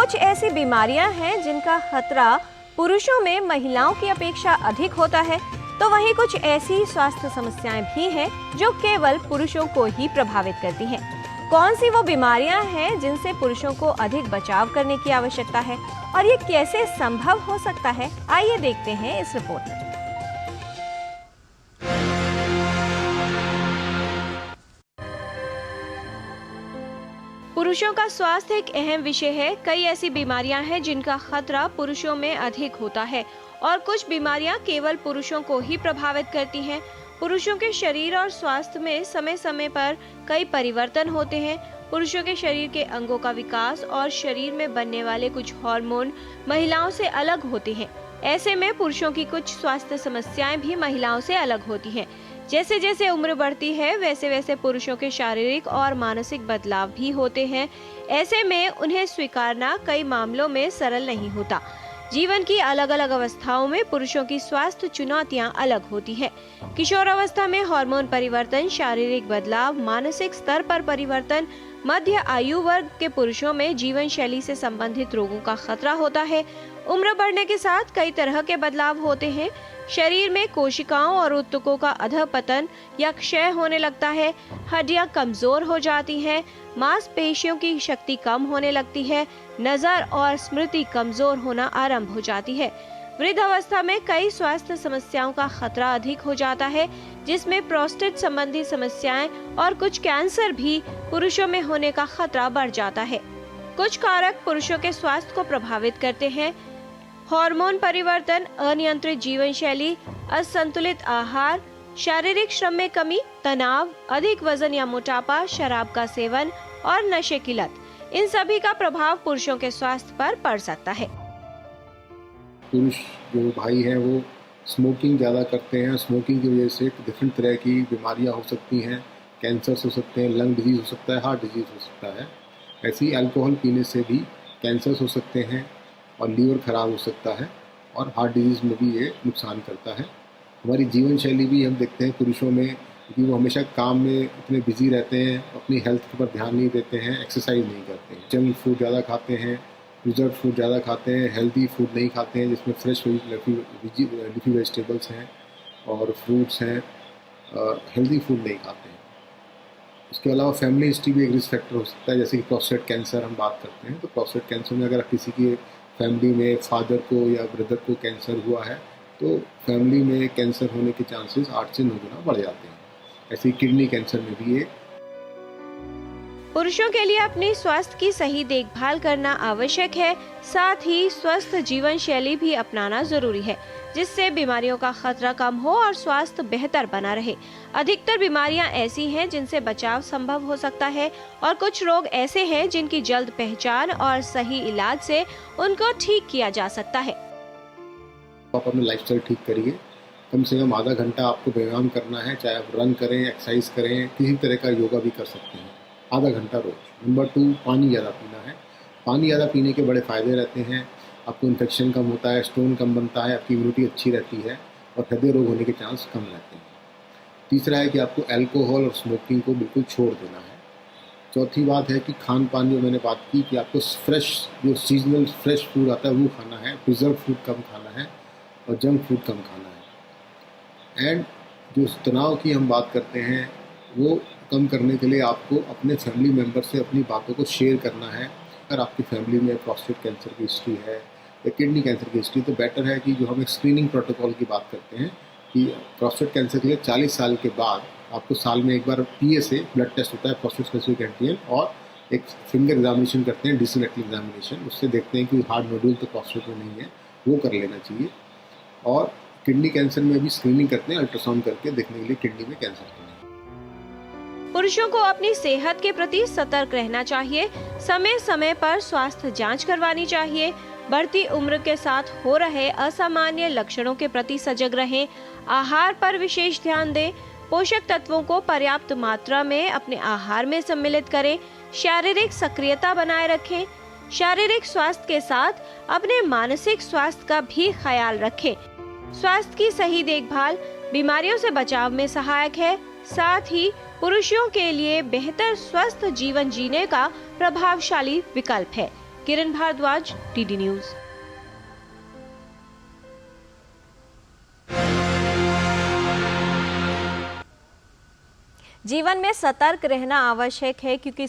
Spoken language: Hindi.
कुछ ऐसी बीमारियां हैं जिनका खतरा पुरुषों में महिलाओं की अपेक्षा अधिक होता है, तो वहीं कुछ ऐसी स्वास्थ्य समस्याएं भी हैं जो केवल पुरुषों को ही प्रभावित करती हैं। कौन सी वो बीमारियां हैं जिनसे पुरुषों को अधिक बचाव करने की आवश्यकता है और ये कैसे संभव हो सकता है, आइए देखते हैं इस रिपोर्ट में। पुरुषों का स्वास्थ्य एक अहम विषय है। कई ऐसी बीमारियां हैं जिनका खतरा पुरुषों में अधिक होता है और कुछ बीमारियां केवल पुरुषों को ही प्रभावित करती हैं। पुरुषों के शरीर और स्वास्थ्य में समय समय पर कई परिवर्तन होते हैं। पुरुषों के शरीर के अंगों का विकास और शरीर में बनने वाले कुछ हार्मोन महिलाओं से अलग होते हैं। ऐसे में पुरुषों की कुछ स्वास्थ्य समस्याएं भी महिलाओं से अलग होती हैं। जैसे जैसे उम्र बढ़ती है वैसे वैसे पुरुषों के शारीरिक और मानसिक बदलाव भी होते हैं। ऐसे में उन्हें स्वीकारना कई मामलों में सरल नहीं होता। जीवन की अलग अलग अवस्थाओं में पुरुषों की स्वास्थ्य चुनौतियां अलग होती हैं। किशोर अवस्था में हार्मोन परिवर्तन, शारीरिक बदलाव, मानसिक स्तर पर परिवर्तन, मध्य आयु वर्ग के पुरुषों में जीवन शैली से संबंधित रोगों का खतरा होता है। उम्र बढ़ने के साथ कई तरह के बदलाव होते हैं। शरीर में कोशिकाओं और ऊतकों का अधःपतन या क्षय होने लगता है। हड्डियां कमजोर हो जाती हैं। मांसपेशियों की शक्ति कम होने लगती है। नजर और स्मृति कमजोर होना आरंभ हो जाती है। वृद्ध अवस्था में कई स्वास्थ्य समस्याओं का खतरा अधिक हो जाता है, जिसमें प्रोस्टेट संबंधी समस्याएं और कुछ कैंसर भी पुरुषों में होने का खतरा बढ़ जाता है। कुछ कारक पुरुषों के स्वास्थ्य को प्रभावित करते हैं। हार्मोन परिवर्तन, अनियंत्रित जीवन शैली, असंतुलित आहार, शारीरिक श्रम में कमी, तनाव, अधिक वजन या मोटापा, शराब का सेवन और नशे की लत, इन सभी का प्रभाव पुरुषों के स्वास्थ्य पर पड़ सकता है। पुरुष जो भाई हैं वो स्मोकिंग ज़्यादा करते हैं। स्मोकिंग की वजह से डिफरेंट तरह की बीमारियां हो सकती हैं। कैंसर्स हो सकते हैं, लंग डिजीज़ हो सकता है, हार्ट डिजीज़ हो सकता है। ऐसे ही अल्कोहल पीने से भी कैंसर्स हो सकते हैं और लीवर ख़राब हो सकता है और हार्ट डिजीज़ में भी ये नुकसान करता है। हमारी जीवन शैली भी हम देखते हैं पुरुषों में, क्योंकि वो हमेशा काम में इतने बिजी रहते हैं, अपनी हेल्थ के ऊपर ध्यान नहीं देते हैं, एक्सरसाइज नहीं करते हैं, जंक फूड ज़्यादा खाते हैं, प्रिजर्व फूड ज़्यादा खाते हैं, हेल्दी फूड नहीं खाते हैं जिसमें फ्रेश लीफी वेजिटेबल्स हैं और फ्रूट्स हैं, हेल्दी फूड नहीं खाते हैं। उसके अलावा फैमिली हिस्ट्री भी एक रिस्क फैक्टर हो सकता है। जैसे कि प्रोस्टेट कैंसर हम बात करते हैं, तो प्रोस्टेट कैंसर में अगर किसी की फैमिली में फादर को या ब्रदर को कैंसर हुआ है तो फैमिली में कैंसर होने के चांसेस 8 से 9 गुना बढ़ जाते हैं। ऐसे ही किडनी कैंसर में भी ये। पुरुषों के लिए अपनी स्वास्थ्य की सही देखभाल करना आवश्यक है। साथ ही स्वस्थ जीवन शैली भी अपनाना जरूरी है, जिससे बीमारियों का खतरा कम हो और स्वास्थ्य बेहतर बना रहे। अधिकतर बीमारियां ऐसी हैं जिनसे बचाव संभव हो सकता है और कुछ रोग ऐसे हैं जिनकी जल्द पहचान और सही इलाज से उनको ठीक किया जा सकता है। आप अपना लाइफस्टाइल ठीक करिए। कम से कम आधा घंटा आपको व्यायाम करना है, चाहे आप रन करें, एक्सरसाइज करें, किसी तरह का योगा भी कर सकते हैं, आधा घंटा रोज। नंबर 2, पानी ज़्यादा पीना है। पानी ज़्यादा पीने के बड़े फ़ायदे रहते हैं। आपको इन्फेक्शन कम होता है, स्टोन कम बनता है, आपकी इम्यूनिटी अच्छी रहती है और हृदय रोग होने के चांस कम रहते हैं। तीसरा है कि आपको अल्कोहल और स्मोकिंग को बिल्कुल छोड़ देना है। चौथी बात है कि खान पान, जो मैंने बात की कि आपको फ्रेश, जो सीजनल फ्रेश फूड आता है वो खाना है, प्रिजर्व फूड कम खाना है और जंक फूड कम खाना है। एंड जो तनाव की हम बात करते हैं वो कम करने के लिए आपको अपने फैमिली मेम्बर से अपनी बातों को शेयर करना है। अगर आपकी फैमिली में प्रोस्टेट कैंसर की हिस्ट्री है या किडनी कैंसर की हिस्ट्री, तो बेटर है कि जो हम एक स्क्रीनिंग प्रोटोकॉल की बात करते हैं कि प्रोस्टेट कैंसर के लिए 40 साल के बाद आपको साल में एक बार PSA ब्लड टेस्ट होता है, प्रोस्टेट स्पेसिफिक एंटीजन, और एक फिंगर एग्जामिनेशन करते हैं, डिसइलेक्टिव एग्जामिनेशन। उससे देखते हैं कि हार्ड नोड्यूल तो प्रोस्टेट में नहीं है, वो कर लेना चाहिए। और किडनी कैंसर में भी स्क्रीनिंग करते हैं, अल्ट्रासाउंड करके देखने के लिए किडनी में कैंसर नहीं है। पुरुषों को अपनी सेहत के प्रति सतर्क रहना चाहिए। समय समय पर स्वास्थ्य जांच करवानी चाहिए। बढ़ती उम्र के साथ हो रहे असामान्य लक्षणों के प्रति सजग रहें। आहार पर विशेष ध्यान दें। पोषक तत्वों को पर्याप्त मात्रा में अपने आहार में सम्मिलित करें। शारीरिक सक्रियता बनाए रखें। शारीरिक स्वास्थ्य के साथ अपने मानसिक स्वास्थ्य का भी ख्याल रखें। स्वास्थ्य की सही देखभाल बीमारियों से बचाव में सहायक है। साथ ही पुरुषों के लिए बेहतर स्वस्थ जीवन जीने का प्रभावशाली विकल्प है। किरण भारद्वाज, डीडी न्यूज। जीवन में सतर्क रहना आवश्यक है, क्योंकि